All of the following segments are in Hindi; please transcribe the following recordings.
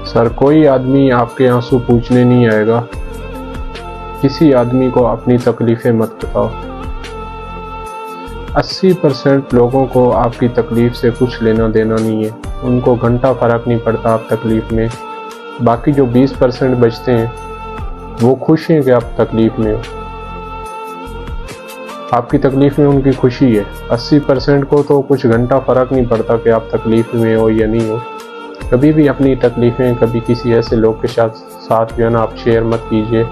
सर, कोई आदमी आपके आंसू पूछने नहीं आएगा। किसी आदमी को अपनी तकलीफ़ें मत बताओ। 80% लोगों को आपकी तकलीफ़ से कुछ लेना देना नहीं है, उनको घंटा फ़र्क नहीं पड़ता आप तकलीफ़ में। बाकी जो 20% बचते हैं वो खुश हैं कि आप तकलीफ़ में हो। आपकी तकलीफ़ में उनकी खुशी है। 80% को तो कुछ घंटा फ़र्क नहीं पड़ता कि आप तकलीफ़ में हो या नहीं हो। कभी भी अपनी तकलीफ़ें कभी किसी ऐसे लोग के साथ जो है ना आप शेयर मत कीजिए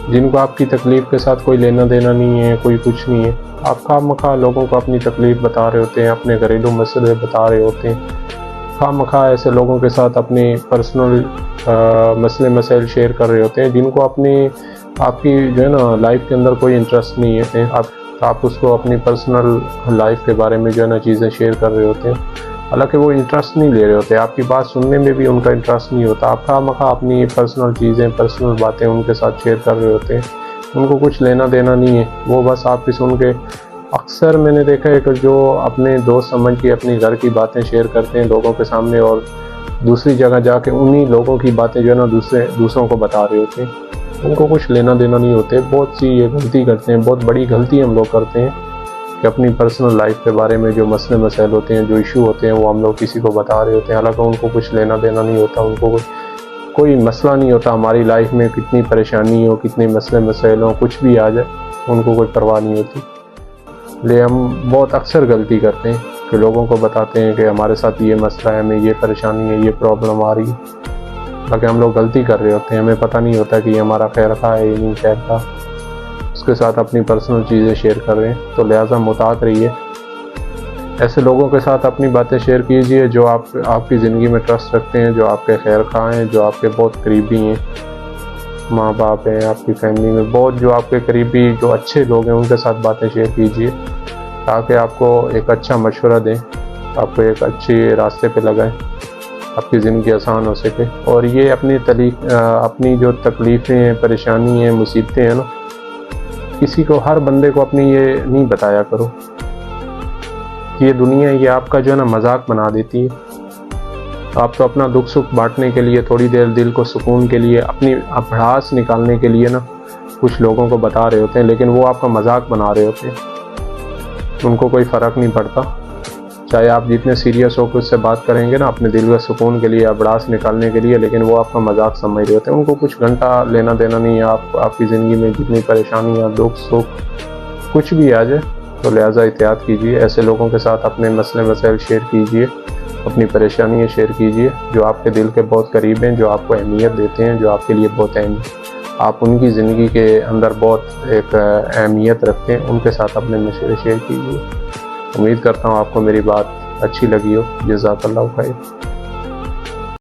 जिनको आपकी तकलीफ़ के साथ कोई लेना देना नहीं है, कोई कुछ नहीं है। आप खामखा लोगों को अपनी तकलीफ़ बता रहे होते हैं, अपने घरेलू मसले बता रहे होते हैं। खामखा ऐसे लोगों के साथ अपने पर्सनल मसले मसाइल शेयर कर रहे होते हैं जिनको आपकी जो है ना लाइफ के अंदर कोई इंटरेस्ट नहीं है। आप उसको अपनी पर्सनल लाइफ के बारे में जो है ना चीज़ें शेयर कर रहे होते हैं, हालांकि वो इंटरेस्ट नहीं ले रहे होते, आपकी बात सुनने में भी उनका इंटरेस्ट नहीं होता। आप खामखा अपनी पर्सनल चीज़ें, पर्सनल बातें उनके साथ शेयर कर रहे होते हैं, उनको कुछ लेना देना नहीं है। वो बस आपकी सुन के, अक्सर मैंने देखा है कि जो अपने दोस्त समझ के अपनी घर की बातें शेयर करते हैं लोगों के सामने और दूसरी जगह जाके उन्हीं लोगों की बातें जो है ना दूसरों को बता रहे होते हैं, उनको कुछ लेना देना नहीं होते। बहुत सी ये गलती करते हैं, बहुत बड़ी गलती हम लोग करते हैं कि अपनी पर्सनल लाइफ के बारे में जो मसले मसाइल होते हैं, जो इशू होते हैं, वो हम लोग किसी को बता रहे होते हैं, हालांकि उनको कुछ लेना देना नहीं होता। उनको कोई मसला नहीं होता हमारी लाइफ में, कितनी परेशानी हो, कितने मसले मसाइल हो, कुछ भी आ जाए उनको कोई परवाह नहीं होती। ले हम बहुत अक्सर गलती करते हैं कि लोगों को बताते हैं कि हमारे साथ ये मसला है, हमें ये परेशानी है, ये प्रॉब्लम आ रही है, ताकि हम लोग गलती कर रहे होते हैं। हमें पता नहीं होता कि ये हमारा खैर खा है, ये नहीं खैर खा, उसके साथ अपनी पर्सनल चीज़ें शेयर कर रहे हैं। तो लिहाजा मुहतात रहिए, ऐसे लोगों के साथ अपनी बातें शेयर कीजिए जो आपकी ज़िंदगी में ट्रस्ट रखते हैं, जो आपके खैर खा हैं, जो आपके बहुत करीबी हैं, माँ बाप हैं, आपकी फैमिली में बहुत जो आपके करीबी जो अच्छे लोग हैं उनके साथ बातें शेयर कीजिए, ताकि आपको एक अच्छा मशवरा दें, आपको एक अच्छे रास्ते पे लगाएं, आपकी ज़िंदगी आसान हो सके। और ये अपनी जो तकलीफ़ें, परेशानी हैं, मुसीबतें हैं ना, किसी को, हर बंदे को अपनी ये नहीं बताया करो कि ये दुनिया ये आपका जो है ना मजाक बना देती है। आप तो अपना दुख सुख बांटने के लिए, थोड़ी देर दिल को सुकून के लिए, अपनी भड़ास निकालने के लिए ना कुछ लोगों को बता रहे होते हैं, लेकिन वो आपका मजाक बना रहे होते हैं। उनको कोई फ़र्क नहीं पड़ता, चाहे आप जितने सीरियस हो उससे बात करेंगे ना अपने दिल का सुकून के लिए या भड़ास निकालने के लिए, लेकिन वो आपका मजाक समझ रहे होते हैं। उनको कुछ घंटा लेना देना नहीं है आपकी ज़िंदगी में जितनी परेशानियाँ, दुख सुख कुछ भी आ जाए। तो लिहाजा एहतियात कीजिए, ऐसे लोगों के साथ अपने मसले मसाइल शेयर कीजिए, अपनी परेशानियाँ शेयर कीजिए जो आपके दिल के बहुत करीब हैं, जो आपको अहमियत देते हैं, जो आपके लिए बहुत अहम है, आप उनकी ज़िंदगी के अंदर बहुत एक अहमियत रखते हैं, उनके साथ अपने मशवरे शेयर कीजिए। उम्मीद करता हूँ आपको मेरी बात अच्छी लगी हो। जज़ाकल्लाहु खैर।